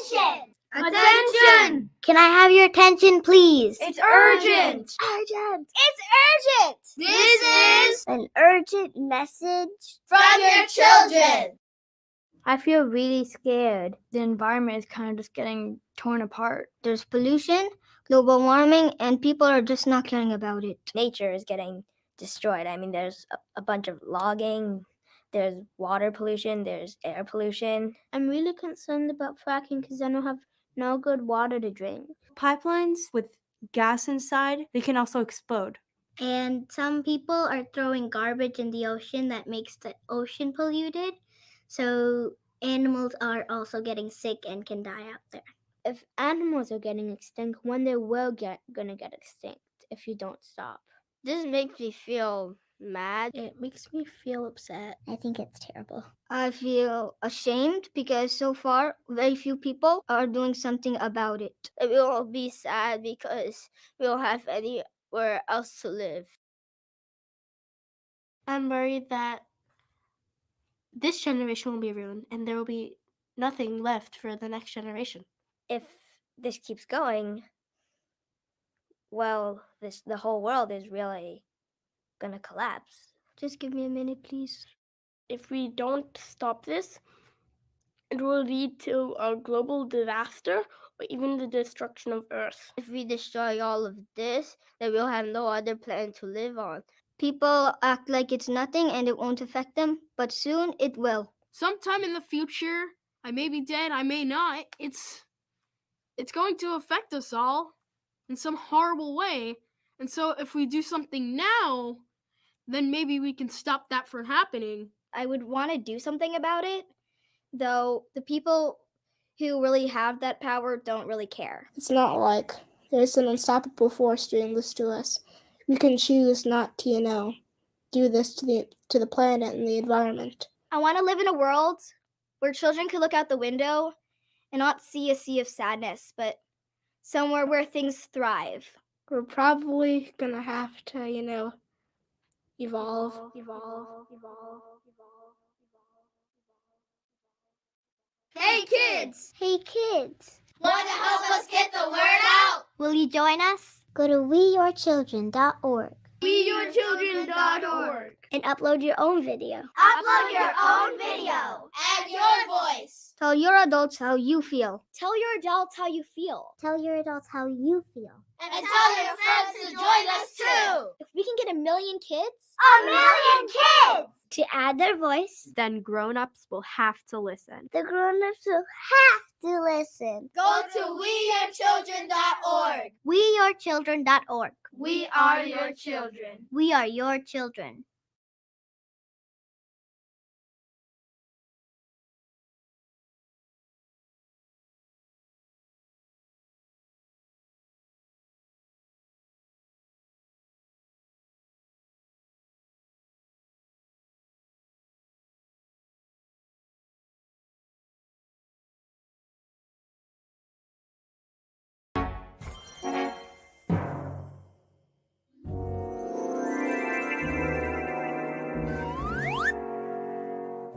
Attention! Attention! Can I have your attention, please? It's urgent! Urgent! It's urgent! This is An urgent message From your children! I feel really scared. The environment is kind of just getting torn apart. There's pollution, global warming, and people are just not caring about it. Nature is getting destroyed. I mean, there's a bunch of logging, there's water pollution, there's air pollution. I'm really concerned about fracking because I don't have no good water to drink. Pipelines with gas inside, they can also explode. And some people are throwing garbage in the ocean that makes the ocean polluted. So animals are also getting sick and can die out there. If animals are getting extinct, one day we're gonna get extinct if you don't stop. This makes me feel mad. It makes me feel upset. I think it's terrible. I feel ashamed because so far very few people are doing something about it. We will be sad because we don't have anywhere else to live. I'm worried that this generation will be ruined and there will be nothing left for the next generation. If this keeps going, well, the whole world is really gonna collapse. Just give me a minute, please. If we don't stop this, it will lead to a global disaster or even the destruction of Earth. If we destroy all of this, then we'll have no other planet to live on. People act like it's nothing and it won't affect them, but soon it will. Sometime in the future, I may be dead, I may not. It's going to affect us all in some horrible way. And so if we do something now, then maybe we can stop that from happening. I would want to do something about it, though the people who really have that power don't really care. It's not like there's an unstoppable force doing this to us. We can choose not to, do this to the planet and the environment. I want to live in a world where children can look out the window and not see a sea of sadness, but somewhere where things thrive. We're probably gonna have to, evolve. Hey kids! Hey kids, Want to help us get the word out? will you join us? Go to weyourchildren.org WeYourChildren.org. and upload your own video. Upload your own video. Add your voice. Tell your adults how you feel. Tell your adults how you feel. Tell your adults how you feel. And tell your friends to join us too. If we can get 1 million kids A million kids! to add their voice, Then grown-ups will have to listen. the grown-ups will have to listen. Go to weyourchildren.org. weyourchildren.org. We are your children. We are your children.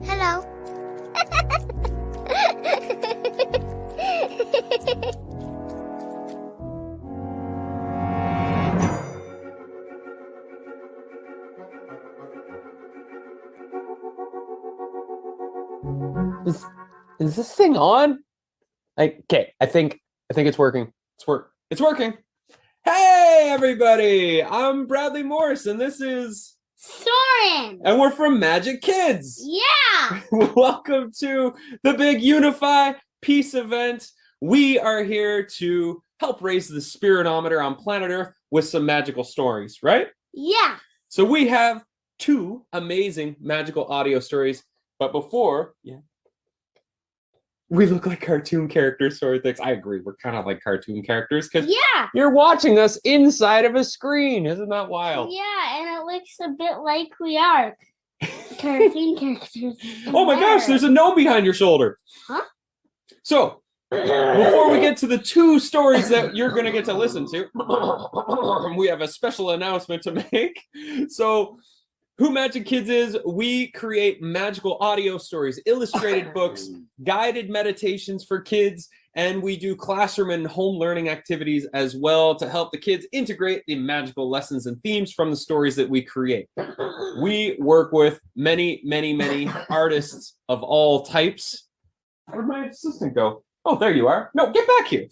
Hello. Is this thing on? Okay, I think it's working. It's working. Hey everybody! I'm Bradley Morris and this is Soren! and we're from Magic Kids. Yeah! Welcome to the big Unify peace event. We are here to help raise the spiritometer on planet Earth with some magical stories, right? Yeah! So we have 2 amazing magical audio stories, but before, we look like cartoon characters, sort of things. I agree, we're kind of like cartoon characters because Yeah! you're watching us inside of a screen. Isn't that wild? Yeah, and it looks a bit like we are cartoon characters. Oh my gosh, there's a gnome behind your shoulder. Huh? So, before we get to the 2 stories that you're going to get to listen to, we have a special announcement to make. So, who Magic Kids is, we create magical audio stories, illustrated books, guided meditations for kids, And we do classroom and home learning activities as well to help the kids integrate the magical lessons and themes from the stories that we create. We work with many, many, many artists of all types. Where'd my assistant go? Oh, there you are. No, get back here.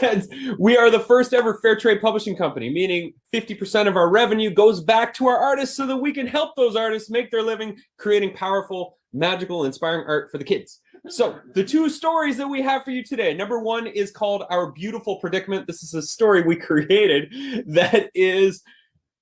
And we are the first ever fair trade publishing company, meaning 50% of our revenue goes back to our artists so that we can help those artists make their living creating powerful, magical, inspiring art for the kids. So the two stories that we have for you today, number one is called Our Beautiful Predicament. This is a story we created that is,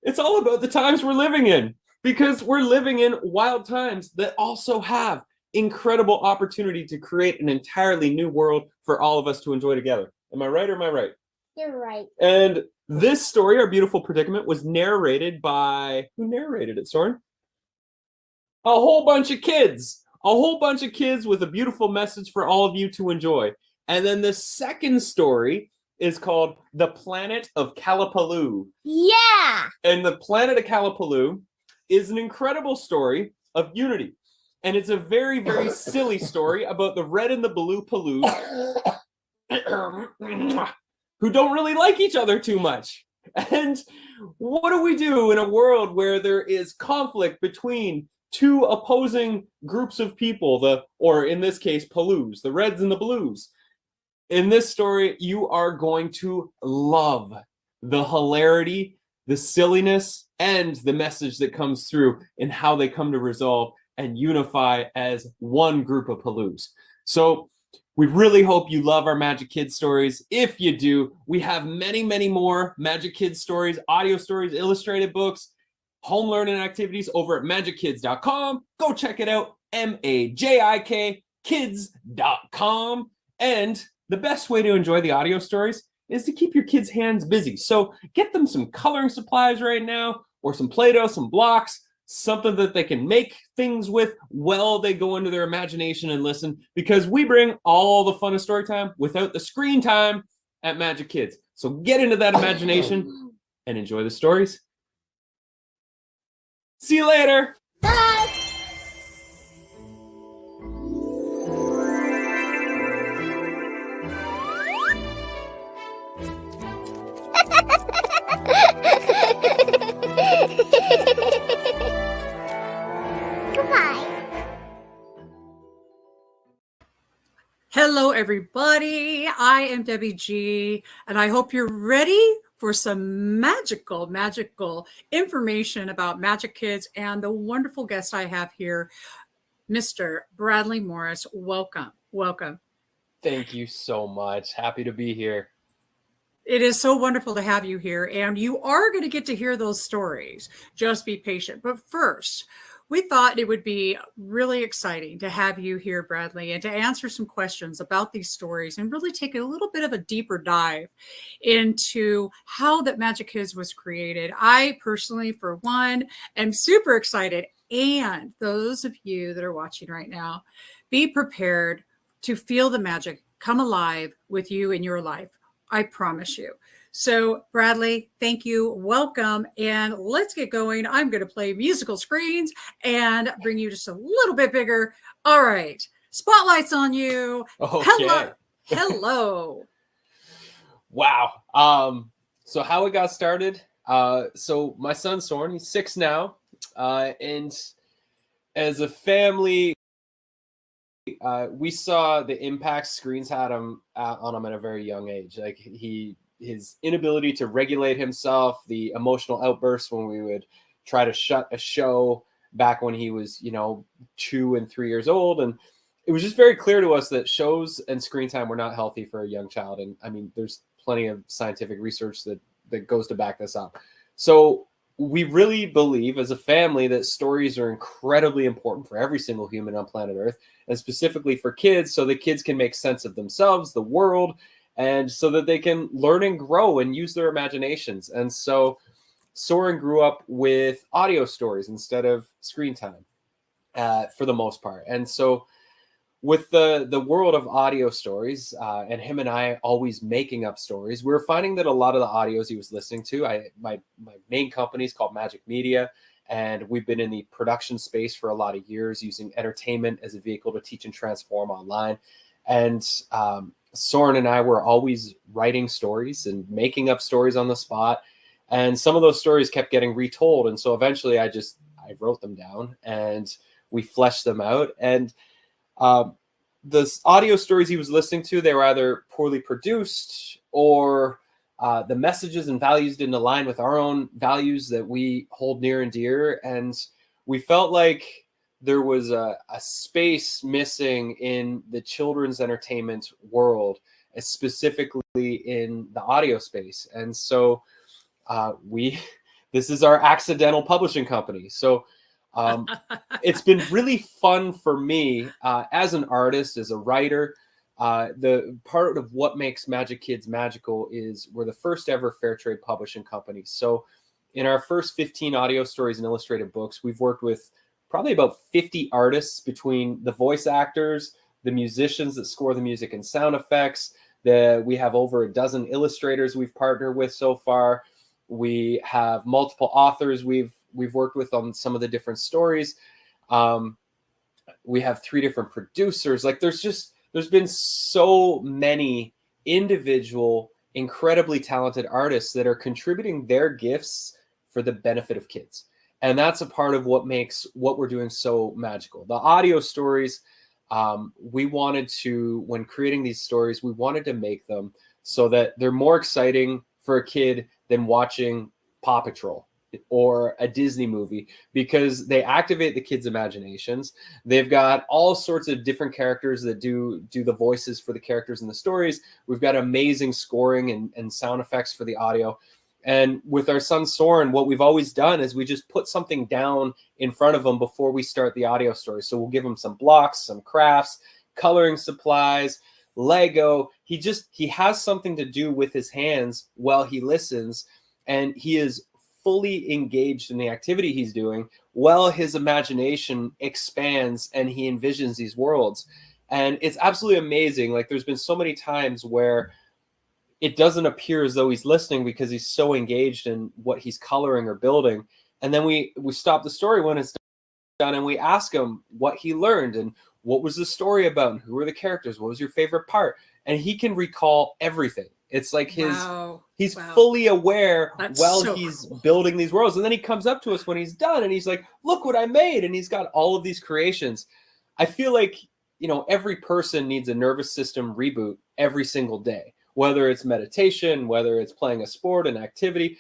it's all about the times we're living in, because we're living in wild times that also have incredible opportunity to create an entirely new world for all of us to enjoy together. Am I right or am I right? You're right. And this story, Our Beautiful Predicament, was narrated by, who narrated it, Soren? A whole bunch of kids. A whole bunch of kids with a beautiful message for all of you to enjoy. And then the second story is called The Planet of Kalapaloo. Yeah. And The Planet of Kalapaloo is an incredible story of unity. And it's a very, very silly story about the red and the blue Paloos who don't really like each other too much. And what do we do in a world where there is conflict between two opposing groups of people, or in this case, Paloos, the reds and the blues? In this story, you are going to love the hilarity, the silliness, and the message that comes through and how they come to resolve and unify as one group of Paloos. So we really hope you love our Magic Kids stories. If you do, we have many, many more Magic Kids stories, audio stories, illustrated books, home learning activities over at magickids.com. Go check it out, MAJIK kids.com. And the best way to enjoy the audio stories is to keep your kids' hands busy. So get them some coloring supplies right now, or some Play-Doh, some blocks, something that they can make things with while they go into their imagination and listen, because we bring all the fun of story time without the screen time at Magic Kids. So get into that imagination and enjoy the stories. See you later. Bye. Hello, everybody. I am Debbie G, and I hope you're ready for some magical information about Magic Kids and the wonderful guest I have here, Mr. Bradley Morris. Welcome. Welcome. Thank you so much. Happy to be here. It is so wonderful to have you here, and you are going to get to hear those stories. Just be patient. But first, we thought it would be really exciting to have you here, Bradley, and to answer some questions about these stories and really take a little bit of a deeper dive into how that Magic Kids was created. I personally, for one, am super excited. And those of you that are watching right now, be prepared to feel the magic come alive with you in your life. I promise you. So, Bradley, thank you. Welcome. And let's get going. I'm going to play musical screens and bring you just a little bit bigger. All right. Spotlight's on you. Okay. Hello. Hello. Wow. So how it got started. So my son Soren, he's 6 now. And as a family, we saw the impact screens had on him at a very young age. Like his inability to regulate himself, the emotional outbursts when we would try to shut a show back when he was, 2 and 3 years old. And it was just very clear to us that shows and screen time were not healthy for a young child. And I mean, there's plenty of scientific research that goes to back this up. So we really believe as a family that stories are incredibly important for every single human on planet Earth, and specifically for kids, so that kids can make sense of themselves, the world, and so that they can learn and grow and use their imaginations. And so Soren grew up with audio stories instead of screen time for the most part. And so with the world of audio stories and him and I always making up stories, we were finding that a lot of the audios he was listening to, my main company is called Magic Media, and we've been in the production space for a lot of years using entertainment as a vehicle to teach and transform online. And Soren and I were always writing stories and making up stories on the spot. And some of those stories kept getting retold. And so eventually I wrote them down and we fleshed them out. And the audio stories he was listening to, they were either poorly produced or the messages and values didn't align with our own values that we hold near and dear. And we felt like there was a space missing in the children's entertainment world, specifically in the audio space. And so this is our accidental publishing company. So it's been really fun for me as an artist, as a writer. The part of what makes Magic Kids magical is we're the first ever fair trade publishing company. So in our first 15 audio stories and illustrated books, we've worked with probably about 50 artists, between the voice actors, the musicians that score the music and sound effects. We have over a dozen illustrators we've partnered with so far. We have multiple authors we've worked with on some of the different stories. We have 3 different producers. Like there's been so many individual, incredibly talented artists that are contributing their gifts for the benefit of kids. And that's a part of what makes what we're doing so magical. The audio stories, we wanted to, when creating these stories, we wanted to make them so that they're more exciting for a kid than watching Paw Patrol or a Disney movie, because they activate the kids' imaginations. They've got all sorts of different characters that do the voices for the characters in the stories. We've got amazing scoring and sound effects for the audio. And with our son Soren, what we've always done is we just put something down in front of him before we start the audio story. So we'll give him some blocks, some crafts, coloring supplies, Lego. He has something to do with his hands while he listens, and he is fully engaged in the activity he's doing while his imagination expands and he envisions these worlds. And it's absolutely amazing. Like there's been so many times where it doesn't appear as though he's listening because he's so engaged in what he's coloring or building. And then we stop the story when it's done and we ask him what he learned and what was the story about and who were the characters, what was your favorite part? And he can recall everything. It's like he's fully aware he's building these worlds. And then he comes up to us when he's done and he's like, look what I made. And he's got all of these creations. I feel like, every person needs a nervous system reboot every single day, whether it's meditation, whether it's playing a sport, an activity.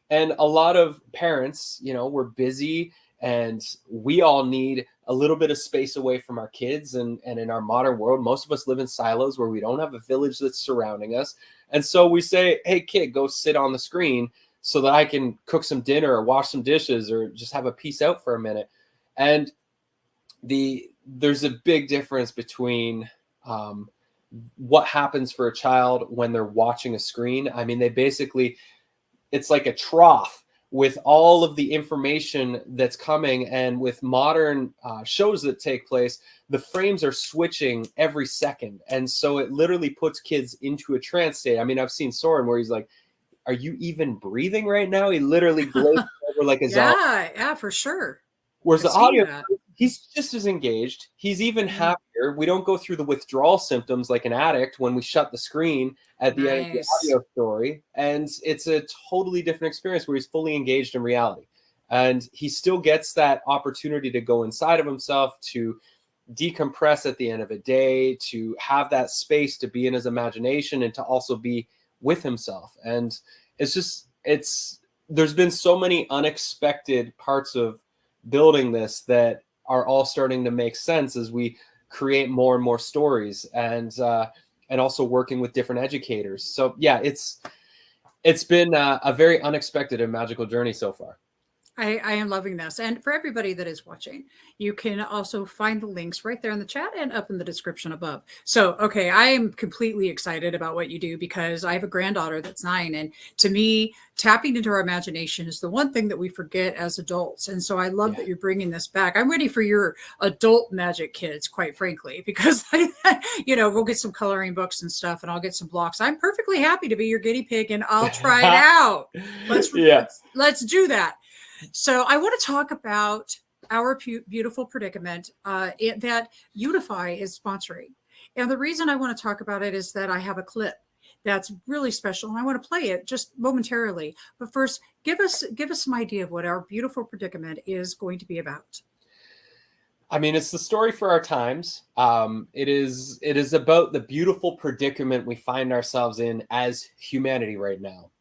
And a lot of parents, we're busy and we all need a little bit of space away from our kids. And in our modern world, most of us live in silos where we don't have a village that's surrounding us. And so we say, hey, kid, go sit on the screen so that I can cook some dinner or wash some dishes or just have a piece out for a minute. And there's a big difference between what happens for a child when they're watching a screen. I mean, it's like a trough with all of the information that's coming. And with modern shows that take place, the frames are switching every second. And so it literally puts kids into a trance state. I mean, I've seen Soren where he's like, are you even breathing right now? He literally glazed over like a zombie. Yeah, for sure. Whereas the audio, he's just as engaged. He's even happier. We don't go through the withdrawal symptoms like an addict when we shut the screen at the end of the audio story. And it's a totally different experience where he's fully engaged in reality. And he still gets that opportunity to go inside of himself, to decompress at the end of a day, to have that space to be in his imagination and to also be with himself. And there's been so many unexpected parts of building this that are all starting to make sense as we create more and more stories and also working with different educators. So yeah, it's been a very unexpected and magical journey so far. I am loving this. And for everybody that is watching, you can also find the links right there in the chat and up in the description above. So, okay, I am completely excited about what you do because I have a granddaughter that's 9. And to me, tapping into our imagination is the one thing that we forget as adults. And so I love that you're bringing this back. I'm ready for your adult Magic Kids, quite frankly, because, we'll get some coloring books and stuff and I'll get some blocks. I'm perfectly happy to be your guinea pig and I'll try it out. Let's do that. So I want to talk about our beautiful predicament that Unify is sponsoring. And the reason I want to talk about it is that I have a clip that's really special, and I want to play it just momentarily. But first, give us some idea of what our beautiful predicament is going to be about. I mean, it's the story for our times. It is about the beautiful predicament we find ourselves in as humanity right now.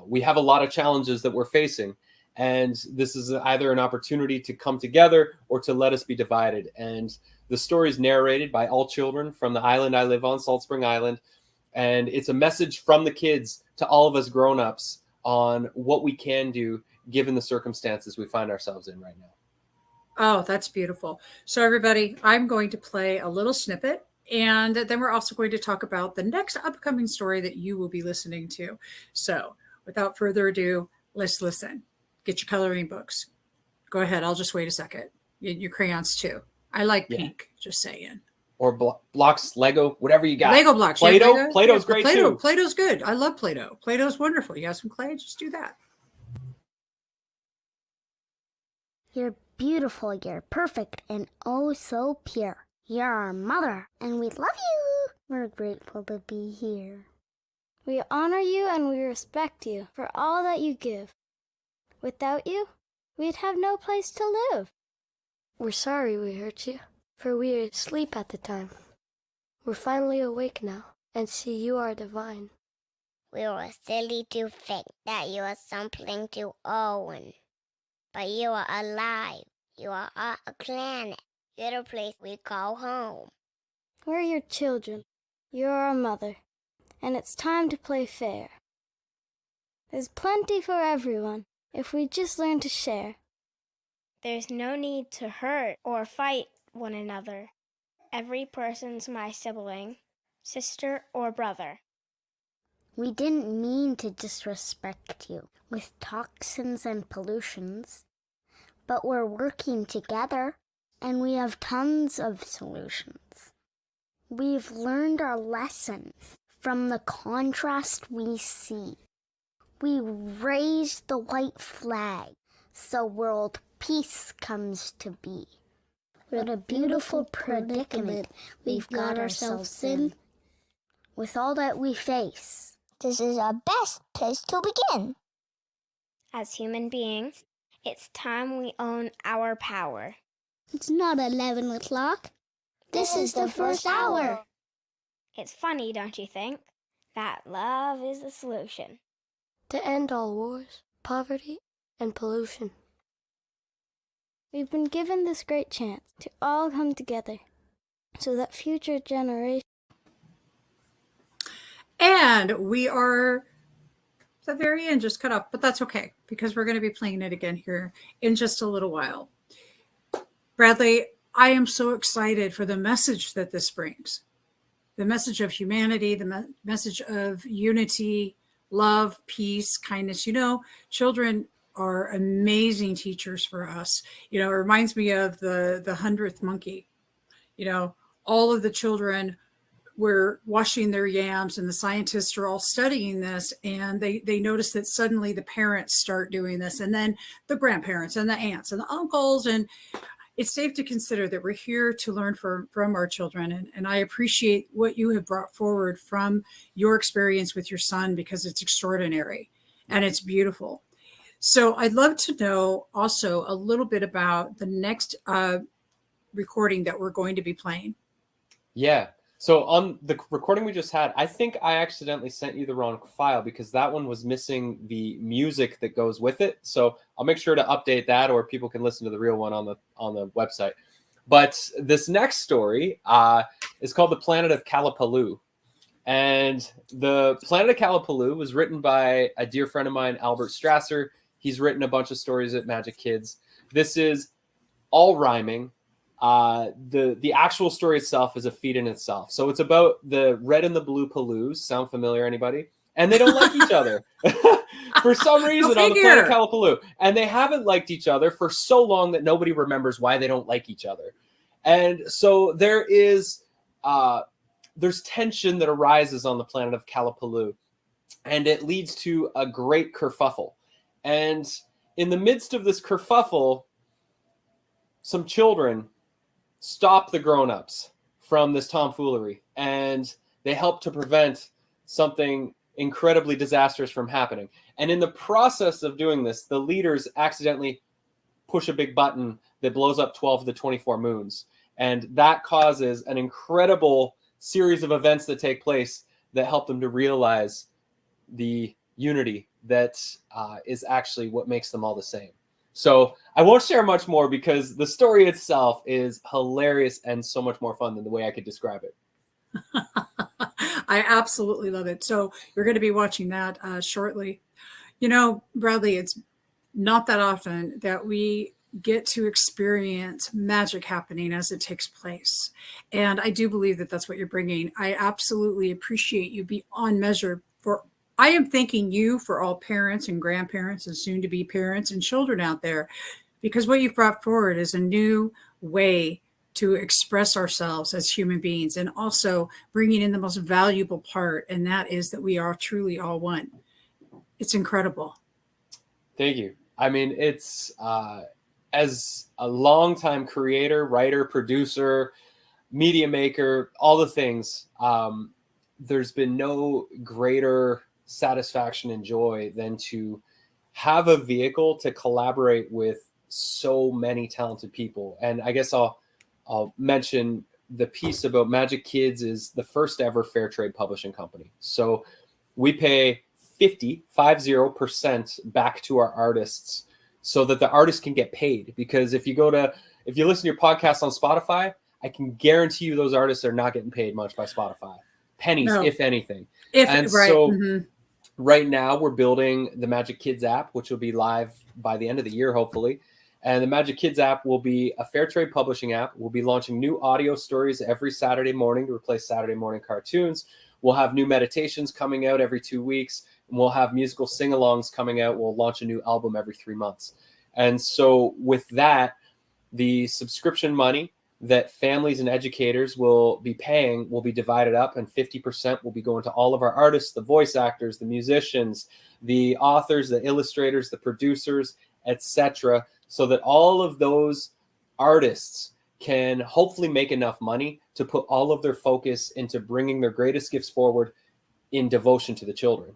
We have a lot of challenges that we're facing, and this is either an opportunity to come together or to let us be divided. And the story is narrated by all children from the island I live on, Salt Spring Island, and it's a message from the kids to all of us grown-ups on what we can do given the circumstances we find ourselves in right now. Oh, that's beautiful. So everybody, I'm going to play a little snippet, and then we're also going to talk about the next upcoming story that you will be listening to. So without further ado, let's listen. Get your coloring books. Go ahead. I'll just wait a second. Your crayons too. I like pink, just saying. Or blocks, Lego, whatever you got. Lego blocks. Play-Doh? Yeah, Play-Doh's great too. Play-Doh's good. I love Play-Doh. Play-Doh's wonderful. You have some clay, just do that. You're beautiful, you're perfect, and oh so pure. You're our mother, and we love you. We're grateful to be here. We honor you and we respect you for all that you give. Without you, we'd have no place to live. We're sorry we hurt you, for we were asleep at the time. We're finally awake now, and see you are divine. We were silly to think that you are something to own. But you are alive. You are on a planet. You're the place we call home. We're your children. You're our mother. And it's time to play fair. There's plenty for everyone if we just learn to share. There's no need to hurt or fight one another. Every person's my sibling, sister or brother. We didn't mean to disrespect you with toxins and pollutions, but we're working together, and we have tons of solutions. We've learned our lesson from the contrast we see. We raised the white flag so world peace comes to be. What a beautiful predicament we've got ourselves in. With all that we face, this is our best place to begin. As human beings, it's time we own our power. It's not 11 o'clock. This is the first hour. It's funny, don't you think, that love is the solution. To end all wars, poverty, and pollution. We've been given this great chance to all come together so that future generations. And we are at the very end, just cut off, but that's okay because we're going to be playing it again here in just a little while. Bradley, I am so excited for the message that this brings. The message of humanity, the message of unity, love, peace, kindness. You know, children are amazing teachers for us. You know, it reminds me of the 100th monkey. You know, all of the children were washing their yams, and the scientists are all studying this, and they notice that suddenly the parents start doing this, and then the grandparents and the aunts and the uncles. And it's safe to consider that we're here to learn from our children. And I appreciate what you have brought forward from your experience with your son, because it's extraordinary and it's beautiful. So I'd love to know also a little bit about the next recording that we're going to be playing. Yeah. So on the recording we just had, I think I accidentally sent you the wrong file because that one was missing the music that goes with it. So I'll make sure to update that, or people can listen to the real one on the website. But this next story is called The Planet of Kalapaloo. And The Planet of Kalapaloo was written by a dear friend of mine, Albert Strasser. He's written a bunch of stories at Magic Kids. This is all rhyming. The actual story itself is a feat in itself. So it's about the red and the blue Paloos. Sound familiar, anybody? And they don't like each other for some reason on the planet Kalapaloo. And they haven't liked each other for so long that nobody remembers why they don't like each other. And so there's tension that arises on the planet of Kalapaloo, and it leads to a great kerfuffle. And in the midst of this kerfuffle, some children stop the grown-ups from this tomfoolery, and they help to prevent something incredibly disastrous from happening. And in the process of doing this, the leaders accidentally push a big button that blows up 12 of the 24 moons. And that causes an incredible series of events that take place that help them to realize the unity that is actually what makes them all the same. So I won't share much more because the story itself is hilarious and so much more fun than the way I could describe it. I absolutely love it. So you're going to be watching that shortly. You know, Bradley, it's not that often that we get to experience magic happening as it takes place. And I do believe that that's what you're bringing. I absolutely appreciate you beyond measure for, I am thanking you for all parents and grandparents and soon to be parents and children out there, because what you've brought forward is a new way to express ourselves as human beings, and also bringing in the most valuable part. And that is that we are truly all one. It's incredible. Thank you. I mean, it's as a longtime creator, writer, producer, media maker, all the things, there's been no greater satisfaction and joy than to have a vehicle to collaborate with so many talented people. And I guess I'll mention the piece about Magic Kids is the first ever fair trade publishing company. So we pay 50% back to our artists so that the artists can get paid. Because if you listen to your podcast on Spotify, I can guarantee you those artists are not getting paid much by Spotify. Pennies, No. if anything. Right now we're building the Magic Kids app, which will be live by the end of the year, hopefully. And the Magic Kids app will be a fair trade publishing app. We'll be launching new audio stories every Saturday morning to replace Saturday morning cartoons. We'll have new meditations coming out every 2 weeks. And we'll have musical sing-alongs coming out. We'll launch a new album every 3 months. And so with that, the subscription money that families and educators will be paying will be divided up, and 50% will be going to all of our artists, the voice actors, the musicians, the authors, the illustrators, the producers, etc., so that all of those artists can hopefully make enough money to put all of their focus into bringing their greatest gifts forward in devotion to the children.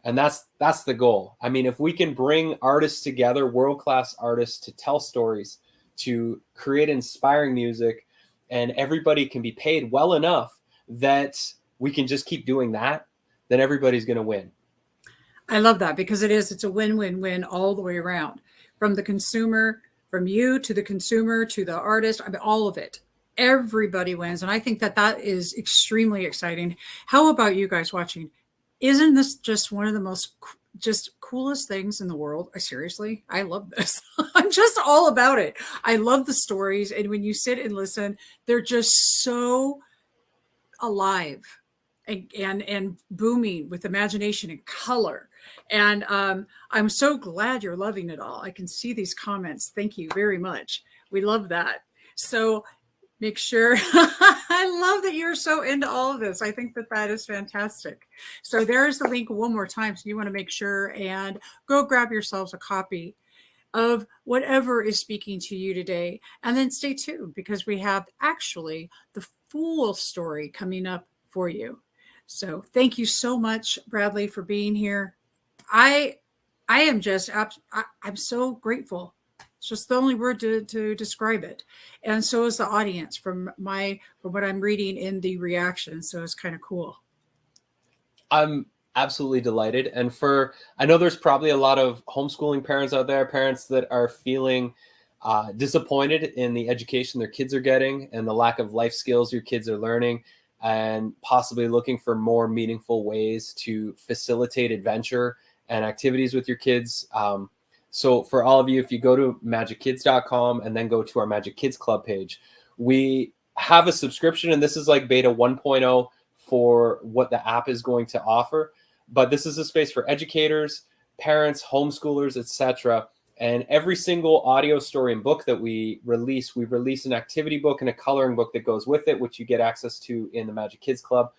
And that's the goal. I mean, if we can bring artists together, world-class artists, to tell stories, to create inspiring music, and everybody can be paid well enough that we can just keep doing that, then everybody's going to win. I love that, because it's a win-win-win all the way around. From the consumer, from you to the consumer to the artist, I mean, all of it. Everybody wins. And I think that is extremely exciting. How about you guys watching? Isn't this just one of the most just coolest things in the world? Seriously, I love this. I'm just all about it. I love the stories. And when you sit and listen, they're just so alive and booming with imagination and color. And I'm so glad you're loving it all. I can see these comments. Thank you very much. We love that. So make sure, I love that you're so into all of this. I think that is fantastic. So there's the link one more time. So you want to make sure and go grab yourselves a copy of whatever is speaking to you today. And then stay tuned, because we have actually the full story coming up for you. So thank you so much, Bradley, for being here. I am just, I'm so grateful. It's just the only word to describe it. And so is the audience from what I'm reading in the reaction. So it's kind of cool. I'm absolutely delighted. And I know there's probably a lot of homeschooling parents out there, parents that are feeling disappointed in the education their kids are getting and the lack of life skills your kids are learning, and possibly looking for more meaningful ways to facilitate adventure and activities with your kids. So for all of you, if you go to magickids.com and then go to our Magic Kids Club page, we have a subscription, and this is like beta 1.0 for what the app is going to offer. But this is a space for educators, parents, homeschoolers, etc. And every single audio story and book that we release an activity book and a coloring book that goes with it, which you get access to in the Magic Kids Club.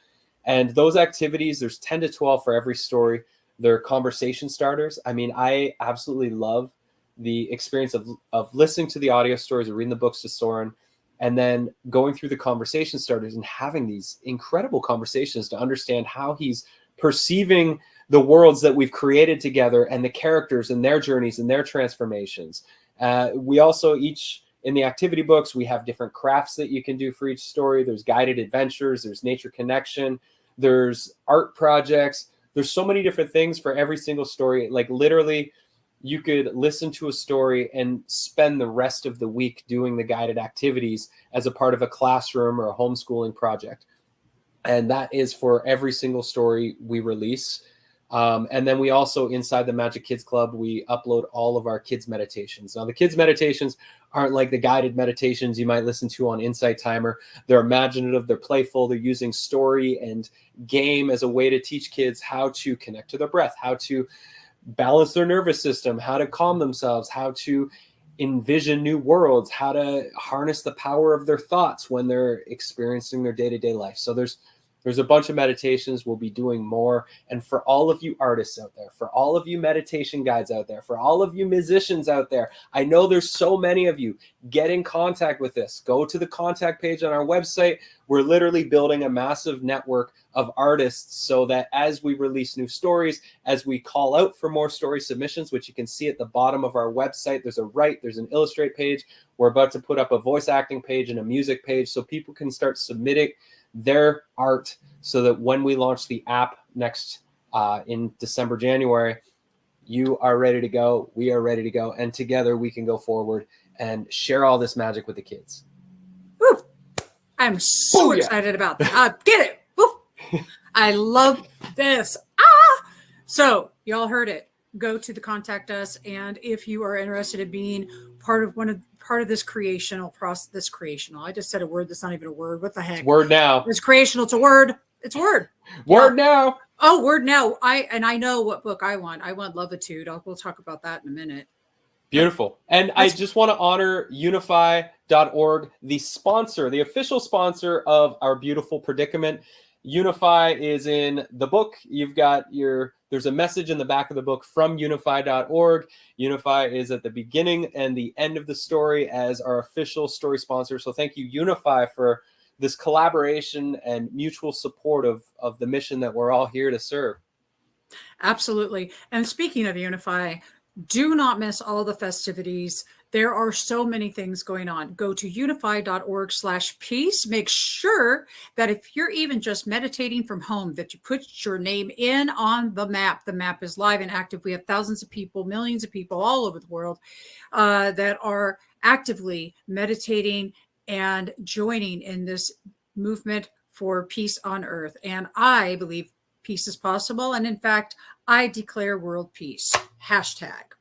And those activities, there's 10 to 12 for every story. They're conversation starters. I mean, I absolutely love the experience of listening to the audio stories or reading the books to Soren and then going through the conversation starters and having these incredible conversations to understand how he's perceiving the worlds that we've created together and the characters and their journeys and their transformations. We also each, in the activity books, we have different crafts that you can do for each story. There's guided adventures, there's nature connection, there's art projects. There's so many different things for every single story. Like literally, you could listen to a story and spend the rest of the week doing the guided activities as a part of a classroom or a homeschooling project. And that is for every single story we release. And then we also, inside the Magic Kids Club, we upload all of our kids' meditations. Now, the kids' meditations aren't like the guided meditations you might listen to on Insight Timer. They're imaginative, they're playful, they're using story and game as a way to teach kids how to connect to their breath, how to balance their nervous system, how to calm themselves, how to envision new worlds, how to harness the power of their thoughts when they're experiencing their day-to-day life. So there's a bunch of meditations. We'll be doing more. And for all of you artists out there, for all of you meditation guides out there, for all of you musicians out there, I know there's so many of you. Get in contact with us. Go to the contact page on our website. We're literally building a massive network of artists so that as we release new stories, as we call out for more story submissions, which you can see at the bottom of our website, there's an Illustrate page. We're about to put up a voice acting page and a music page so people can start submitting their art, so that when we launch the app next in December, January, you are ready to go, we are ready to go, and together we can go forward and share all this magic with the kids. Woo! I'm so excited about that. Get it. Woo! I love this. So y'all heard it. Go to the contact us, and if you are interested in being part of this creational process, I just said a word that's not even a word. What the heck? It's word now. It's creational. It's a word. It's word. Word now. Oh, word now. I know what book I want. I want Lovitude. We'll talk about that in a minute. Beautiful. And I just want to honor Unify.org, the sponsor, the official sponsor of our beautiful predicament. Unify is in the book. There's a message in the back of the book from Unify.org. Unify is at the beginning and the end of the story as our official story sponsor. So thank you, Unify, for this collaboration and mutual support of the mission that we're all here to serve. Absolutely. And speaking of Unify, do not miss all the festivities. There are so many things going on. Go to unify.org/peace. Make sure that if you're even just meditating from home, that you put your name in on the map. The map is live and active. We have thousands of people, millions of people all over the world that are actively meditating and joining in this movement for peace on earth. And I believe peace is possible. And in fact, I declare world peace. Hashtag.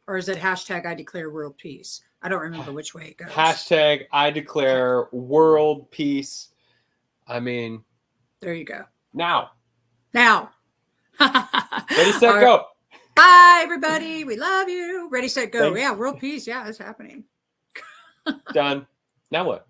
Or is it hashtag I declare world peace? I don't remember which way it goes. Hashtag I declare world peace. I mean, there you go. Now. Ready, set, go. Bye, everybody. We love you. Ready, set, go. Thanks. Yeah, world peace. Yeah, it's happening. Done. Now what?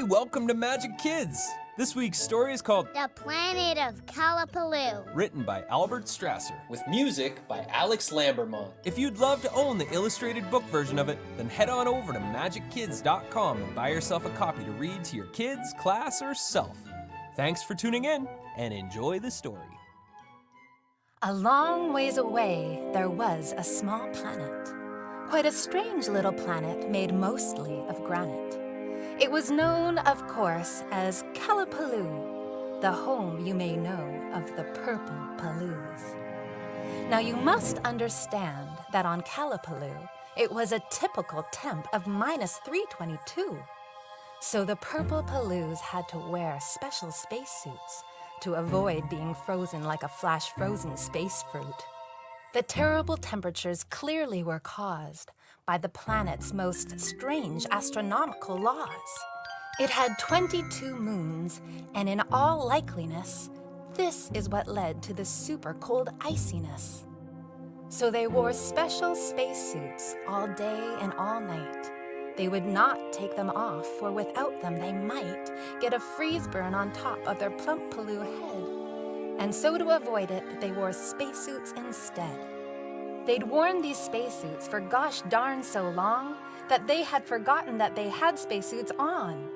Welcome to Magic Kids. This week's story is called The Planet of Kalapaloo, written by Albert Strasser, with music by Alex Lambermont. If you'd love to own the illustrated book version of it, then head on over to magickids.com and buy yourself a copy to read to your kids, class, or self. Thanks for tuning in, and enjoy the story. A long ways away, there was a small planet. Quite a strange little planet made mostly of granite. It was known, of course, as Kalapaloo, the home, you may know, of the purple Paloos. Now you must understand that on Kalapaloo, it was a typical temp of -322. So the purple Paloos had to wear special spacesuits to avoid being frozen like a flash-frozen space fruit. The terrible temperatures clearly were caused by the planet's most strange astronomical laws. It had 22 moons, and in all likeliness, this is what led to the super cold iciness. So they wore special spacesuits all day and all night. They would not take them off, for without them they might get a freeze burn on top of their plump Paloo head. And so to avoid it, they wore spacesuits instead. They'd worn these spacesuits for gosh darn so long that they had forgotten that they had spacesuits on.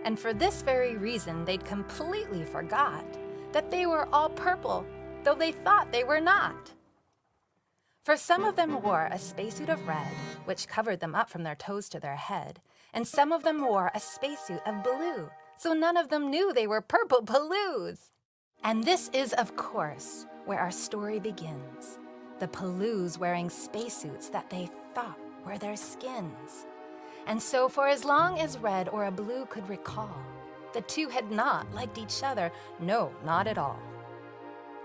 And for this very reason, they'd completely forgot that they were all purple, though they thought they were not. For some of them wore a spacesuit of red, which covered them up from their toes to their head, and some of them wore a spacesuit of blue, so none of them knew they were purple Paloos. And this is, of course, where our story begins. The Paloos wearing spacesuits that they thought were their skins. And so for as long as Red or a Blue could recall, the two had not liked each other. No, not at all.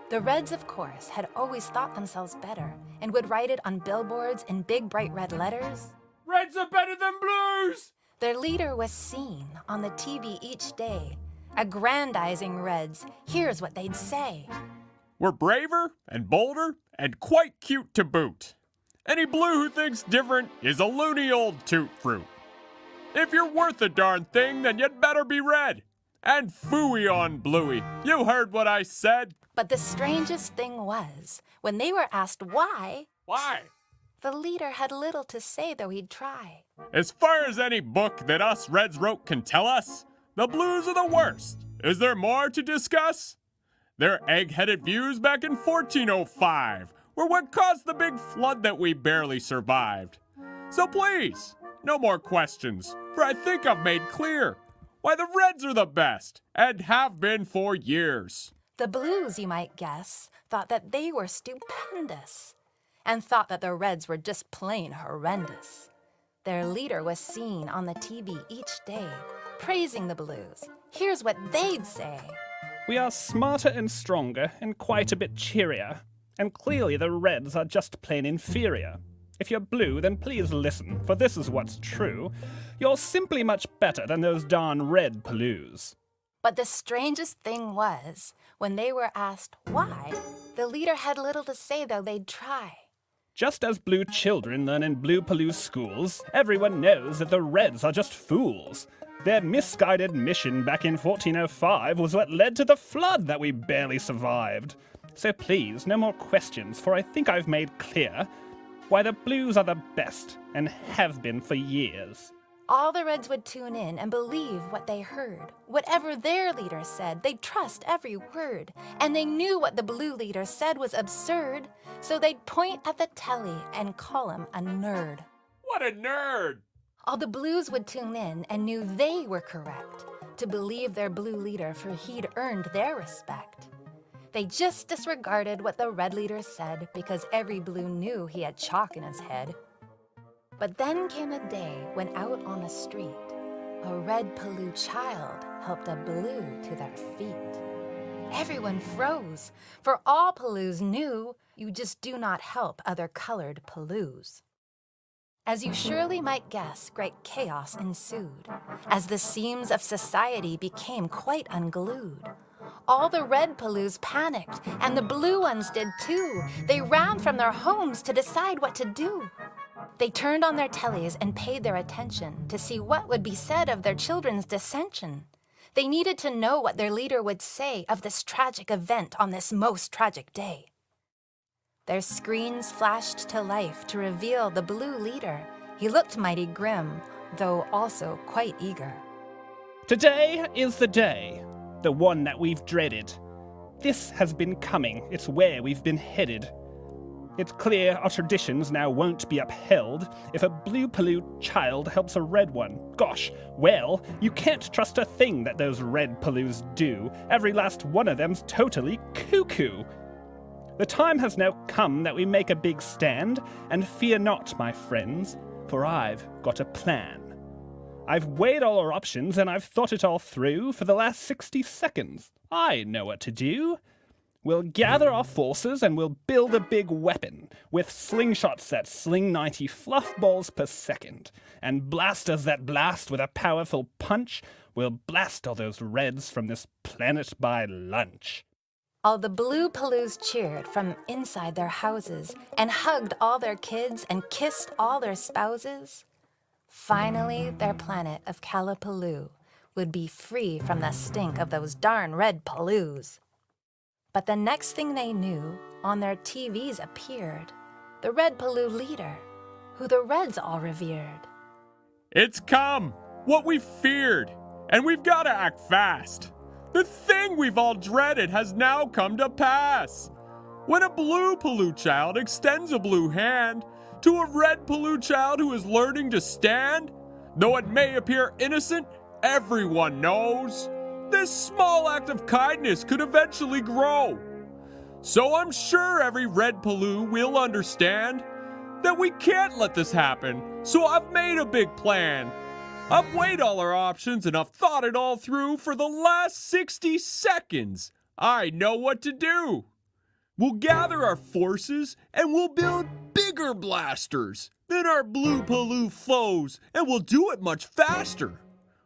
The Reds, of course, had always thought themselves better and would write it on billboards in big bright red letters. Reds are better than Blues! Their leader was seen on the TV each day, aggrandizing Reds. Here's what they'd say. We're braver and bolder and quite cute to boot. Any Blue who thinks different is a loony old toot fruit. If you're worth a darn thing, then you'd better be Red. And phooey on Bluey. You heard what I said. But the strangest thing was, when they were asked why, the leader had little to say, though he'd try. As far as any book that us Reds wrote can tell us, the Blues are the worst. Is there more to discuss? Their egg-headed views back in 1405 were what caused the big flood that we barely survived. So please, no more questions, for I think I've made clear why the Reds are the best, and have been for years. The Blues, you might guess, thought that they were stupendous, and thought that the Reds were just plain horrendous. Their leader was seen on the TV each day, praising the Blues. Here's what they'd say. We are smarter and stronger, and quite a bit cheerier. And clearly the Reds are just plain inferior. If you're Blue, then please listen, for this is what's true. You're simply much better than those darn Red Paloos. But the strangest thing was, when they were asked why, the leader had little to say, though they'd try. Just as Blue children learn in Blue Paloo schools, everyone knows that the Reds are just fools. Their misguided mission back in 1405 was what led to the flood that we barely survived. So please, no more questions, for I think I've made clear why the Blues are the best, and have been for years. All the Reds would tune in and believe what they heard. Whatever their leader said, they'd trust every word. And they knew what the Blue leader said was absurd, so they'd point at the telly and call him a nerd. What a nerd! All the Blues would tune in and knew they were correct to believe their Blue leader, for he'd earned their respect. They just disregarded what the Red leader said because every Blue knew he had chalk in his head. But then came a day when out on a street, a Red Paloo child helped a Blue to their feet. Everyone froze, for all Paloos knew you just do not help other colored Paloos. As you surely might guess, great chaos ensued, as the seams of society became quite unglued. All the Red Paloos panicked, and the Blue ones did too. They ran from their homes to decide what to do. They turned on their tellies and paid their attention to see what would be said of their children's dissension. They needed to know what their leader would say of this tragic event on this most tragic day. Their screens flashed to life to reveal the Blue leader. He looked mighty grim, though also quite eager. Today is the day, the one that we've dreaded. This has been coming, it's where we've been headed. It's clear our traditions now won't be upheld if a Blue Paloo child helps a Red one. Gosh, well, you can't trust a thing that those Red Paloos do. Every last one of them's totally cuckoo. The time has now come that we make a big stand, and fear not, my friends, for I've got a plan. I've weighed all our options, and I've thought it all through for the last 60 seconds. I know what to do. We'll gather our forces and we'll build a big weapon with slingshots that sling 90 fluff balls per second, and blasters that blast with a powerful punch. We'll blast all those Reds from this planet by lunch. All the Blue Paloos cheered from inside their houses and hugged all their kids and kissed all their spouses. Finally, their planet of Kalapaloo would be free from the stink of those darn Red Paloos. But the next thing they knew, on their TVs appeared the Red Paloo leader, who the Reds all revered. It's come, what we feared, and we've got to act fast. The thing we've all dreaded has now come to pass. When a blue Paloo child extends a blue hand to a red Paloo child who is learning to stand, though it may appear innocent, everyone knows this small act of kindness could eventually grow. So I'm sure every red Paloo will understand that we can't let this happen, so I've made a big plan. I've weighed all our options and I've thought it all through for the last 60 seconds. I know what to do. We'll gather our forces and we'll build bigger blasters than our blue Paloo foes, and we'll do it much faster.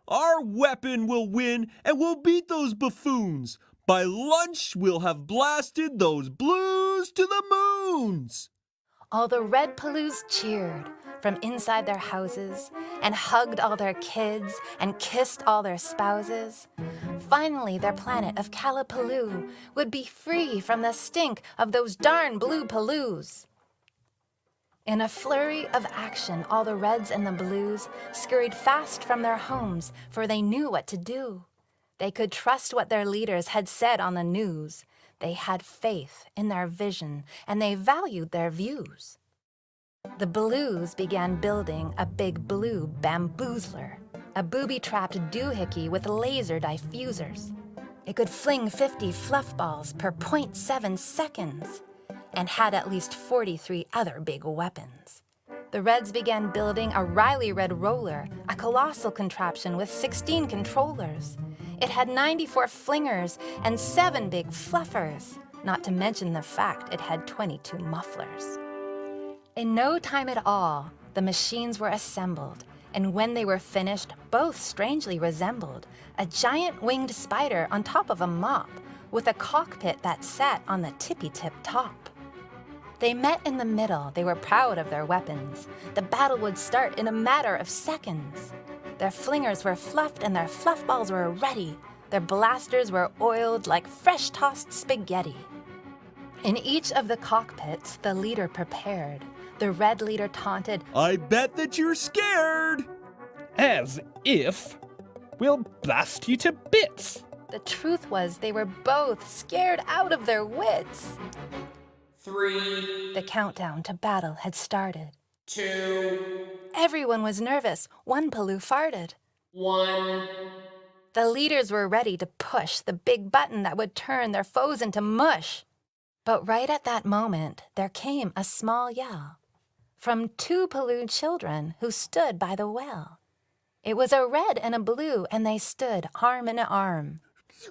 Our weapon will win and we'll beat those buffoons. By lunch, we'll have blasted those blues to the moons. All the Red Paloos cheered from inside their houses and hugged all their kids and kissed all their spouses. Finally, their planet of Kalapaloo would be free from the stink of those darn blue Paloos. In a flurry of action, all the Reds and the Blues scurried fast from their homes, for they knew what to do. They could trust what their leaders had said on the news. They had faith in their vision, and they valued their views. The Blues began building a big blue bamboozler, a booby-trapped doohickey with laser diffusers. It could fling 50 fluff balls per 0.7 seconds and had at least 43 other big weapons. The Reds began building a Riley Red Roller, a colossal contraption with 16 controllers. It had 94 flingers and 7 big fluffers, not to mention the fact it had 22 mufflers. In no time at all, the machines were assembled, and when they were finished, both strangely resembled a giant winged spider on top of a mop, with a cockpit that sat on the tippy-tip top. They met in the middle. They were proud of their weapons. The battle would start in a matter of seconds. Their flingers were fluffed and their fluff balls were ready. Their blasters were oiled like fresh-tossed spaghetti. In each of the cockpits, the leader prepared. The Red leader taunted, I bet that you're scared. As if we'll blast you to bits. The truth was they were both scared out of their wits. 3. The countdown to battle had started. 2. Everyone was nervous. One Paloo farted. 1. The leaders were ready to push the big button that would turn their foes into mush. But right at that moment, there came a small yell from 2 Paloo children who stood by the well. It was a red and a blue, and they stood arm in arm.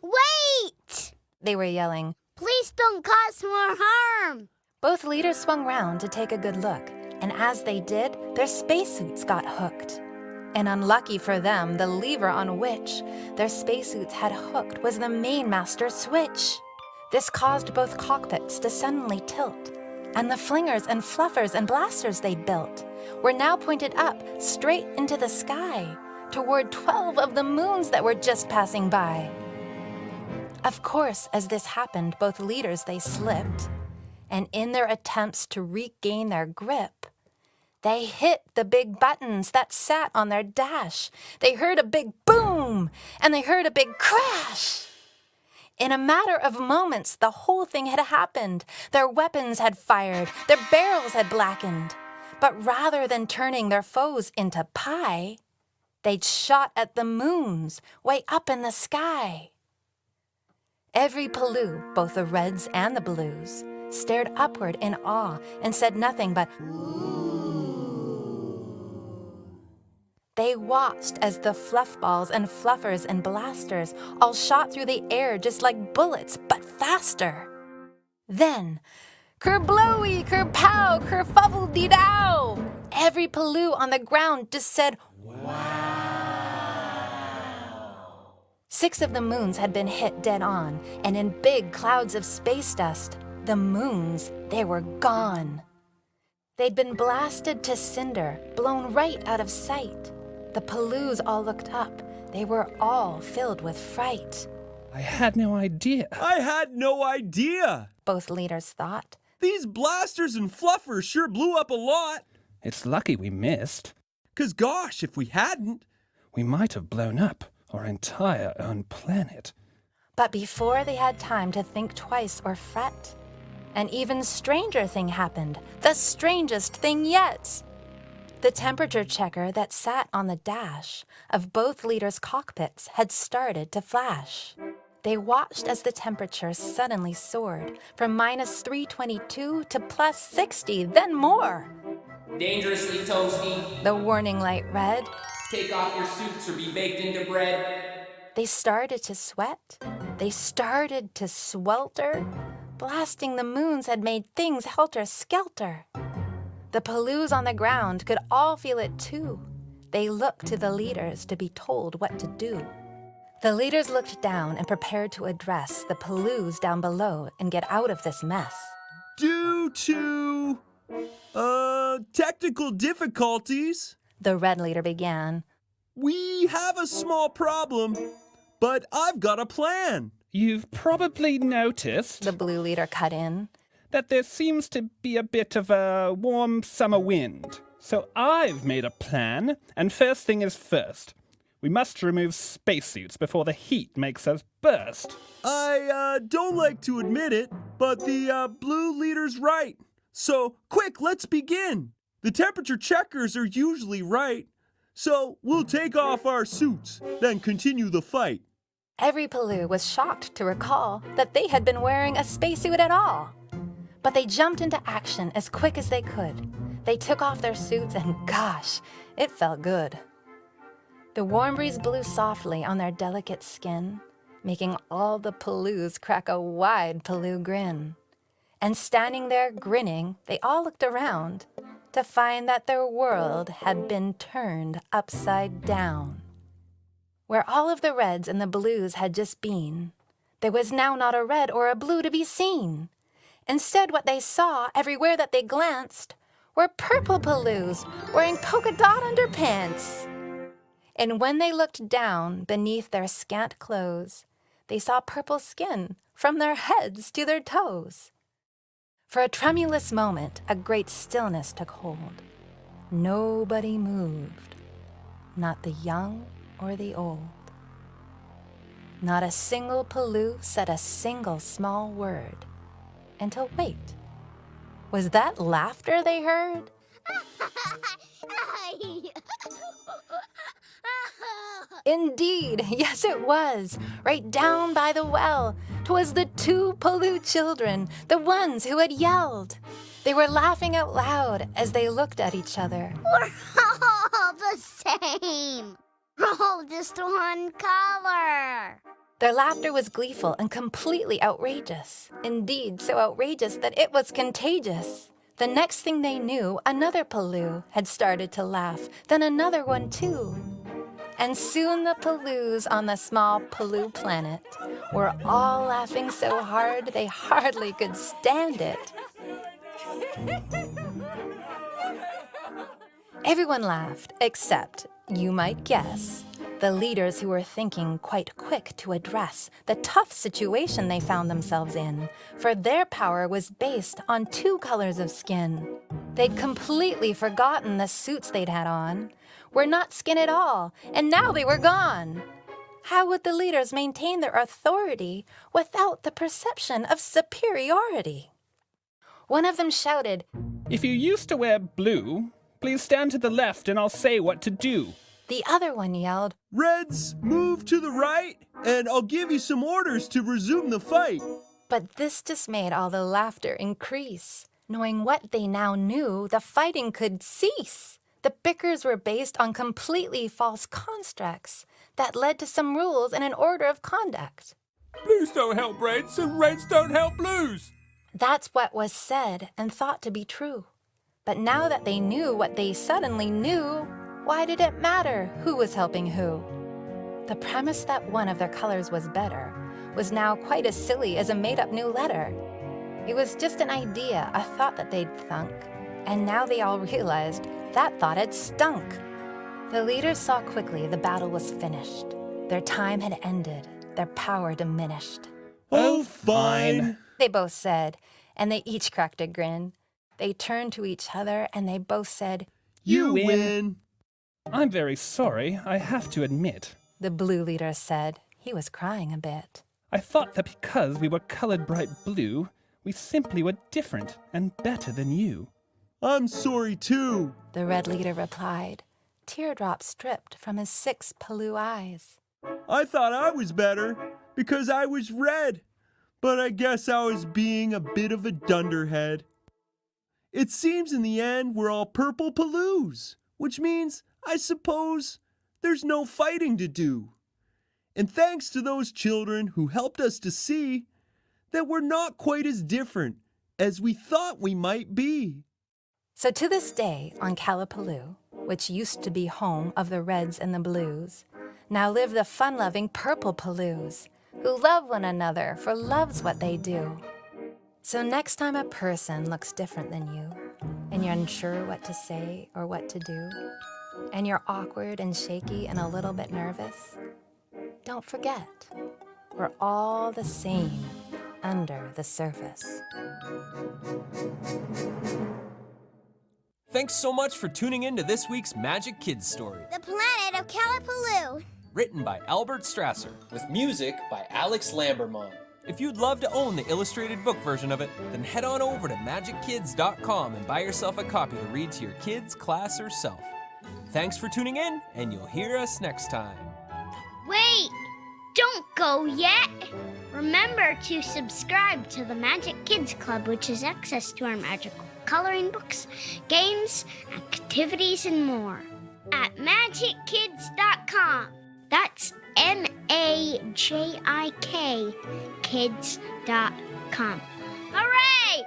Wait! They were yelling, Please don't cause more harm! Both leaders swung round to take a good look, and as they did, their spacesuits got hooked. And unlucky for them, the lever on which their spacesuits had hooked was the main master switch. This caused both cockpits to suddenly tilt, and the flingers and fluffers and blasters they'd built were now pointed up, straight into the sky, toward 12 of the moons that were just passing by. Of course, as this happened, both leaders they slipped, and in their attempts to regain their grip, they hit the big buttons that sat on their dash. They heard a big boom, and they heard a big crash. In a matter of moments, the whole thing had happened. Their weapons had fired, their barrels had blackened. But rather than turning their foes into pie, they'd shot at the moons way up in the sky. Every Paloo, both the Reds and the Blues, stared upward in awe and said nothing but, They watched as the fluff balls and fluffers and blasters all shot through the air just like bullets, but faster. Then, kerblowy, kerpow, kerfuffle-dee-dow! Every Paloo on the ground just said, wow. 6 of the moons had been hit dead on, and in big clouds of space dust, the moons, they were gone. They'd been blasted to cinder, blown right out of sight. The Paloos all looked up. They were all filled with fright. I had no idea. I had no idea. Both leaders thought. These blasters and fluffers sure blew up a lot. It's lucky we missed. 'Cause gosh, if we hadn't, we might have blown up our entire own planet. But before they had time to think twice or fret, an even stranger thing happened, the strangest thing yet. The temperature checker that sat on the dash of both leaders' cockpits had started to flash. They watched as the temperature suddenly soared from -322 to +60, then more. Dangerously toasty. The warning light read. Take off your suits or be baked into bread. They started to sweat. They started to swelter. Blasting the moons had made things helter-skelter. The Paloos on the ground could all feel it too. They looked to the leaders to be told what to do. The leaders looked down and prepared to address the Paloos down below and get out of this mess. due to, technical difficulties, the red leader began, we have a small problem, but I've got a plan. You've probably noticed, the blue leader cut in, that there seems to be a bit of a warm summer wind. So I've made a plan, and first thing is first. We must remove spacesuits before the heat makes us burst. I don't like to admit it, but the blue leader's right. So, quick, let's begin. The temperature checkers are usually right. So, we'll take off our suits, then continue the fight. Every Paloo was shocked to recall that they had been wearing a spacesuit at all. But they jumped into action as quick as they could. They took off their suits and gosh, it felt good. The warm breeze blew softly on their delicate skin, making all the Paloos crack a wide Paloo grin. And standing there grinning, they all looked around to find that their world had been turned upside down. Where all of the reds and the blues had just been, there was now not a red or a blue to be seen. Instead, what they saw everywhere that they glanced were purple Paloos wearing polka dot underpants. And when they looked down beneath their scant clothes, they saw purple skin from their heads to their toes. For a tremulous moment, a great stillness took hold. Nobody moved, not the young or the old. Not a single Paloo said a single small word. Until wait, was that laughter they heard? Indeed, yes it was, right down by the well. 'Twas the two Paloo children, the ones who had yelled. They were laughing out loud as they looked at each other. We're all the same. We're all just one color. Their laughter was gleeful and completely outrageous. Indeed, so outrageous that it was contagious. The next thing they knew, another Paloo had started to laugh, then another one too. And soon the Paloos on the small Paloo planet were all laughing so hard they hardly could stand it. Everyone laughed, except, you might guess, the leaders who were thinking quite quick to address the tough situation they found themselves in, for their power was based on two colors of skin. They'd completely forgotten the suits they'd had on, were not skin at all, and now they were gone. How would the leaders maintain their authority without the perception of superiority? One of them shouted, "If you used to wear blue, please stand to the left and I'll say what to do." The other one yelled, Reds, move to the right, and I'll give you some orders to resume the fight. But this just made all the laughter increase. Knowing what they now knew, the fighting could cease. The bickers were based on completely false constructs that led to some rules and an order of conduct. Blues don't help reds, and reds don't help blues. That's what was said and thought to be true. But now that they knew what they suddenly knew, why did it matter who was helping who? The premise that one of their colors was better was now quite as silly as a made-up new letter. It was just an idea, a thought that they'd thunk, and now they all realized that thought had stunk. The leaders saw quickly the battle was finished. Their time had ended, their power diminished. Oh, fine, they both said, and they each cracked a grin. They turned to each other and they both said, You win. I'm very sorry, I have to admit. The blue leader said. He was crying a bit. I thought that because we were colored bright blue, we simply were different and better than you. I'm sorry too, The red leader replied, teardrops dripped from his 6 blue eyes. I thought I was better because I was red, but I guess I was being a bit of a dunderhead. It seems in the end we're all purple paloos, which means, I suppose, there's no fighting to do. And thanks to those children who helped us to see that we're not quite as different as we thought we might be. So to this day on Kalapaloo, which used to be home of the Reds and the Blues, now live the fun-loving Purple Paloos, who love one another, for love's what they do. So next time a person looks different than you, and you're unsure what to say or what to do, and you're awkward and shaky and a little bit nervous, don't forget, we're all the same under the surface. Thanks so much for tuning in to this week's Magic Kids story. The planet of Kalapaloo. Written by Albert Strasser. With music by Alex Lambermont. If you'd love to own the illustrated book version of it, then head on over to magickids.com and buy yourself a copy to read to your kids, class, or self. Thanks for tuning in, and you'll hear us next time. Wait! Don't go yet! Remember to subscribe to the Magic Kids Club, which has access to our magical coloring books, games, activities, and more at magickids.com. That's MAJIK kids.com. Hooray!